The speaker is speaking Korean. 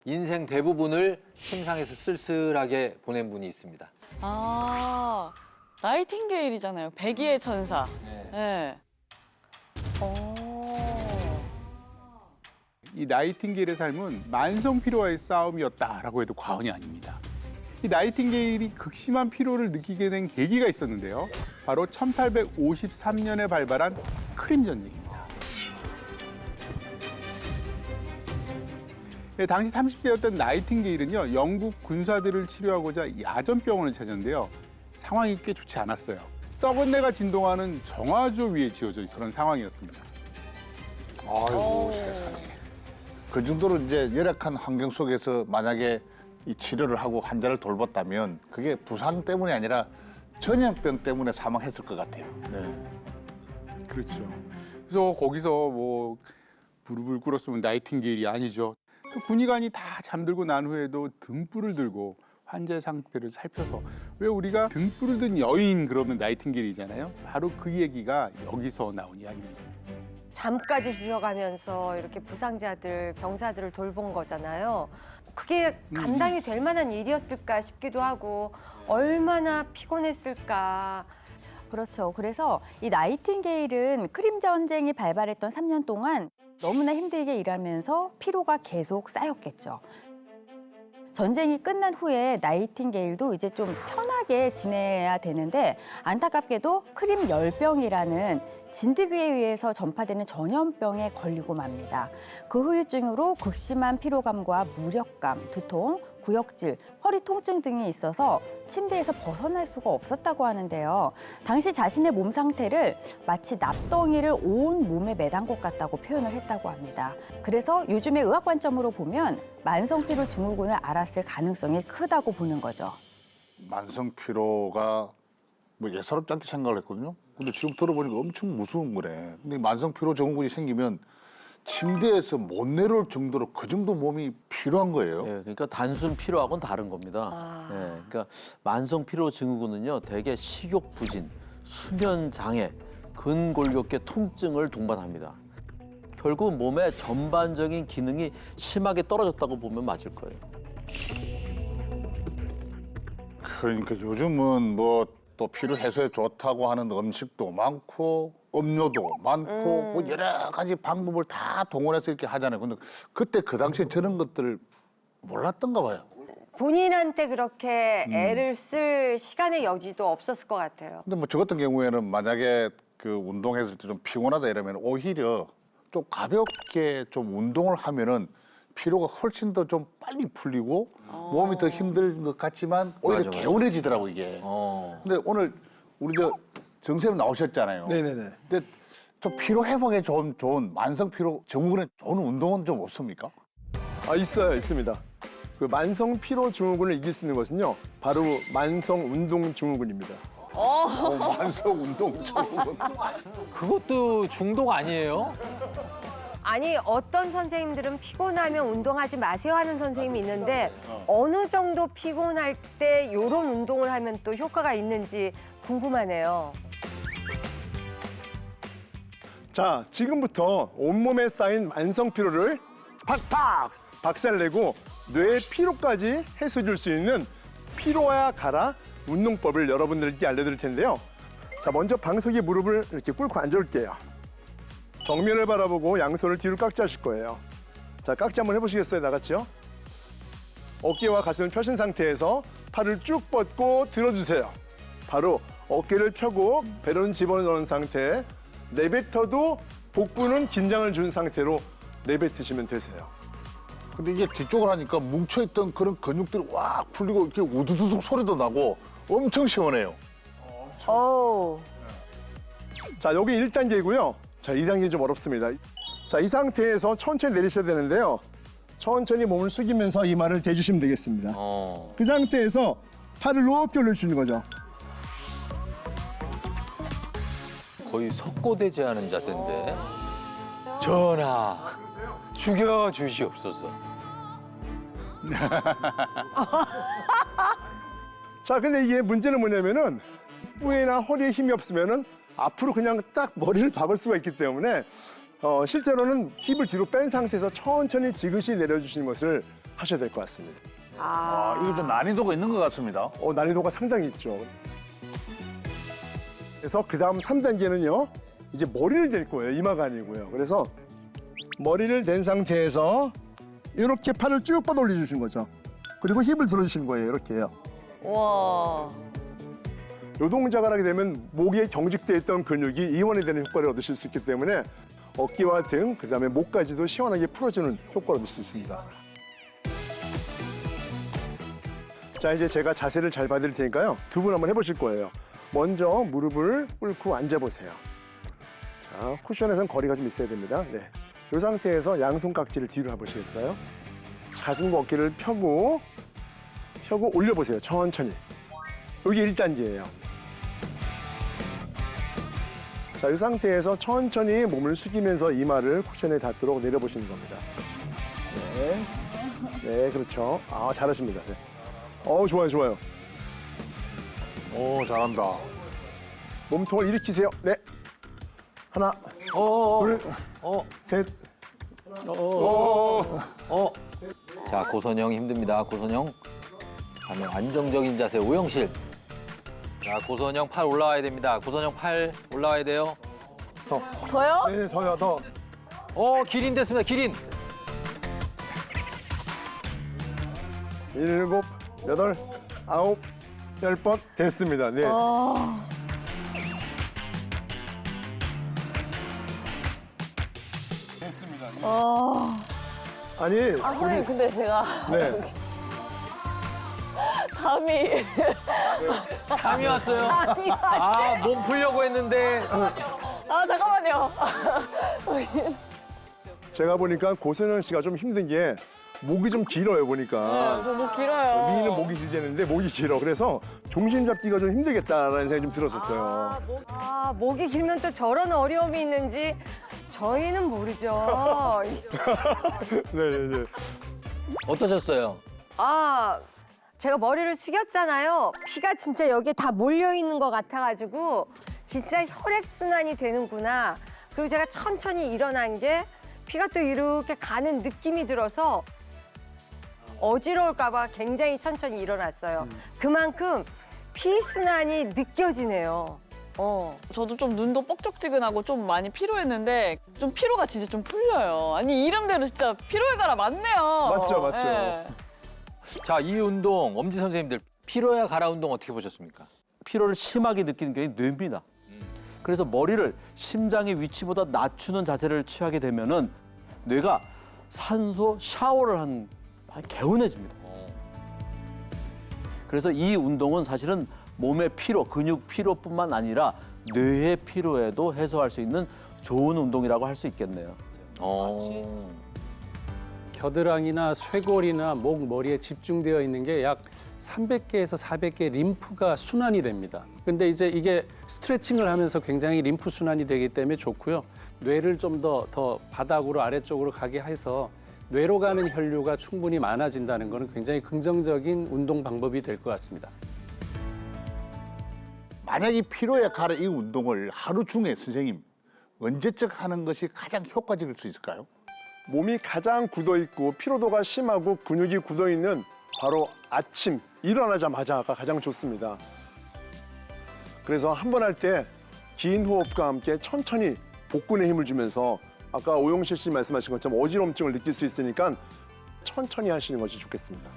인생 대부분을 침상에서 쓸쓸하게 보낸 분이 있습니다. 아, 나이팅게일이잖아요. 백의의 천사. 네. 이 나이팅게일의 삶은 만성 피로와의 싸움이었다라고 해도 과언이 아닙니다. 이 나이팅게일이 극심한 피로를 느끼게 된 계기가 있었는데요. 바로 1853년에 발발한 크림 전쟁입니다. 당시 30대였던 나이팅게일은요, 영국 군사들을 치료하고자 야전병원을 찾았는데요. 상황이 꽤 좋지 않았어요. 썩은 내가 진동하는 정화조 위에 지어져 있는 그런 상황이었습니다. 아이고 세상에. 그 정도로 이제 열악한 환경 속에서 만약에 이 치료를 하고 환자를 돌봤다면 그게 부상 때문이 아니라 전염병 때문에 사망했을 것 같아요. 네. 그렇죠. 그래서 거기서 뭐 무릎을 꿇었으면 나이팅게일이 아니죠. 그 군의관이 다 잠들고 난 후에도 등불을 들고 환자의 상태를 살펴서 왜 우리가 등불을 든 여인 그러면 나이팅게일이잖아요. 바로 그 얘기가 여기서 나온 이야기입니다. 잠까지 줄여가면서 이렇게 부상자들, 병사들을 돌본 거잖아요. 그게 감당이 될 만한 일이었을까 싶기도 하고 얼마나 피곤했을까. 그렇죠. 그래서 이 나이팅게일은 크림 전쟁이 발발했던 3년 동안 너무나 힘들게 일하면서 피로가 계속 쌓였겠죠. 전쟁이 끝난 후에 나이팅게일도 이제 좀 편하게 지내야 되는데 안타깝게도 크림 열병이라는 진드기에 의해서 전파되는 전염병에 걸리고 맙니다. 그 후유증으로 극심한 피로감과 무력감, 두통, 구역질, 허리 통증 등이 있어서 침대에서 벗어날 수가 없었다고 하는데요. 당시 자신의 몸 상태를 마치 납덩이를 온 몸에 매단 것 같다고 표현을 했다고 합니다. 그래서 요즘의 의학 관점으로 보면 만성 피로 증후군을 앓았을 가능성이 크다고 보는 거죠. 만성 피로가 뭐 예사롭지 않게 생각을 했거든요. 근데 지금 들어보니까 엄청 무서운 거네. 근데 만성 피로 증후군이 생기면 침대에서 못 내려올 정도로 그 정도 몸이 피로한 거예요. 예, 그러니까 단순 피로하고는 다른 겁니다. 예, 그러니까 만성 피로 증후군은요, 대개 식욕 부진, 수면 장애, 근골격계 통증을 동반합니다. 결국 몸의 전반적인 기능이 심하게 떨어졌다고 보면 맞을 거예요. 그러니까 요즘은 뭐 또 피로 해소에 좋다고 하는 음식도 많고 음료도 많고 뭐 여러 가지 방법을 다 동원해서 이렇게 하잖아요. 근데 그때 그 당시에 저런 것들을 몰랐던가 봐요. 본인한테 그렇게 애를 쓸 시간의 여지도 없었을 것 같아요. 근데 뭐 저 같은 경우에는 만약에 그 운동했을 때 좀 피곤하다 이러면 오히려 좀 가볍게 좀 운동을 하면은 피로가 훨씬 더 좀 빨리 풀리고 몸이 더 힘든 것 같지만 오히려 맞아. 개운해지더라고 이게. 근데 오늘 우리 저 정쌤 나오셨잖아요. 네네네. 근데 좀 피로 회복에 좋은 만성 피로 증후군에 좋은 운동은 좀 없습니까? 있습니다. 그 만성 피로 증후군을 이길 수 있는 것은요, 바로 만성 운동 증후군입니다. 만성 운동 증후군. 그것도 중독 아니에요? 아니 어떤 선생님들은 피곤하면 운동하지 마세요 하는 선생님이 있는데 어느 정도 피곤할 때 이런 운동을 하면 또 효과가 있는지 궁금하네요. 자, 지금부터 온몸에 쌓인 만성 피로를 팍팍 박살내고 뇌의 피로까지 해소해줄 수 있는 피로야 가라 운동법을 여러분들께 알려드릴 텐데요. 자, 먼저 방석에 무릎을 이렇게 꿇고 앉아올게요. 정면을 바라보고 양손을 뒤로 깍지 하실 거예요. 자, 깍지 한번 해보시겠어요, 다 같이요? 어깨와 가슴을 펴신 상태에서 팔을 쭉 뻗고 들어주세요. 바로 어깨를 펴고 배로는 집어넣은 상태, 내뱉어도 복부는 긴장을 준 상태로 내뱉으시면 되세요. 근데 이게 뒤쪽을 하니까 뭉쳐있던 그런 근육들이 확 풀리고 이렇게 우두두둑 소리도 나고 엄청 시원해요. 자, 여기 1단계고요. 자, 2단계 좀 어렵습니다. 자, 이 상태에서 천천히 내리셔야 되는데요. 천천히 몸을 숙이면서 이마를 대주시면 되겠습니다. 그 상태에서 팔을 높이 올려주시는 거죠. 거의 석고대죄하는 자세인데. 전하, 죽여주시옵소서. 자, 근데 이게 문제는 뭐냐면은 뿌에나 허리에 힘이 없으면은 앞으로 그냥 딱 머리를 박을 수가 있기 때문에 실제로는 힙을 뒤로 뺀 상태에서 천천히 지그시 내려주시는 것을 하셔야 될 것 같습니다. 이거 좀 난이도가 있는 것 같습니다. 난이도가 상당히 있죠. 그래서 그 다음 3단계는요. 이제 머리를 댈 거예요. 이마가 아니고요. 그래서 머리를 댄 상태에서 이렇게 팔을 쭉 뻗어 올려주시는 거죠. 그리고 힙을 들어주시는 거예요. 이렇게요. 와. 이 동작을 하게 되면 목에 경직돼 있던 근육이 이완이 되는 효과를 얻으실 수 있기 때문에 어깨와 등, 그다음에 목까지도 시원하게 풀어주는 효과를 얻을 수 있습니다. 자, 이제 제가 자세를 잘 봐드릴 테니까요. 두 분 한번 해보실 거예요. 먼저 무릎을 꿇고 앉아보세요. 자, 쿠션에선 거리가 좀 있어야 됩니다. 네. 이 상태에서 양손 깍지를 뒤로 해보시겠어요? 가슴과 어깨를 펴고 올려보세요. 천천히. 여기 1단계예요. 자, 이 상태에서 천천히 몸을 숙이면서 이마를 쿠션에 닿도록 내려보시는 겁니다. 네. 네, 그렇죠. 잘하십니다. 네. 좋아요, 좋아요. 오, 잘한다. 몸통을 일으키세요. 네. 하나, 둘, 셋. 자, 고선영 힘듭니다. 고선영. 다음에 안정적인 자세 오영실. 자, 고선영 팔 올라와야 됩니다. 고선영 팔 올라와야 돼요. 더요? 네, 더. 기린 됐습니다. 기린. 7, 8, 9, 10번 됐습니다. 네. 아니, 선생님, 근데 제가 네. 감이. 감이 왔어요. 몸 풀려고 했는데. 잠깐만요. 제가 보니까 고선영 씨가 좀 힘든 게 목이 좀 길어요, 보니까. 저 목 길어요. 미인은 목이 길대는데 목이 길어. 그래서 중심 잡기가 좀 힘들겠다라는 생각이 좀 들었었어요. 목이 길면 또 저런 어려움이 있는지 저희는 모르죠. 네. 어떠셨어요? 제가 머리를 숙였잖아요. 피가 진짜 여기에 다 몰려 있는 것 같아가지고 진짜 혈액순환이 되는구나. 그리고 제가 천천히 일어난 게 피가 또 이렇게 가는 느낌이 들어서 어지러울까 봐 굉장히 천천히 일어났어요. 그만큼 피순환이 느껴지네요. 저도 좀 눈도 뻑적지근하고 좀 많이 피로했는데 좀 피로가 진짜 좀 풀려요. 아니 이름대로 진짜 피로의 가라 맞네요. 맞죠. 예. 자, 이 운동 엄지 선생님들 피로야 가라 운동 어떻게 보셨습니까? 피로를 심하게 느끼는 게 뇌입니다. 그래서 머리를 심장의 위치보다 낮추는 자세를 취하게 되면은 뇌가 산소 샤워를 한 개운해집니다. 그래서 이 운동은 사실은 몸의 피로, 근육 피로뿐만 아니라 뇌의 피로에도 해소할 수 있는 좋은 운동이라고 할 수 있겠네요. 겨드랑이나 쇄골이나 목, 머리에 집중되어 있는 게 약 300개에서 400개 림프가 순환이 됩니다. 근데 이제 이게 스트레칭을 하면서 굉장히 림프 순환이 되기 때문에 좋고요. 뇌를 좀 더 바닥으로 아래쪽으로 가게 해서 뇌로 가는 혈류가 충분히 많아진다는 거는 굉장히 긍정적인 운동 방법이 될 것 같습니다. 만약 이 피로에 가라 이 운동을 하루 중에 선생님 언제쯤 하는 것이 가장 효과적일 수 있을까요? 몸이 가장 굳어 있고 피로도가 심하고 근육이 굳어 있는 바로 아침 일어나자마자가 가장 좋습니다. 그래서 한 번 할 때 긴 호흡과 함께 천천히 복근에 힘을 주면서 아까 오영실 씨 말씀하신 것처럼 어지럼증을 느낄 수 있으니까 천천히 하시는 것이 좋겠습니다.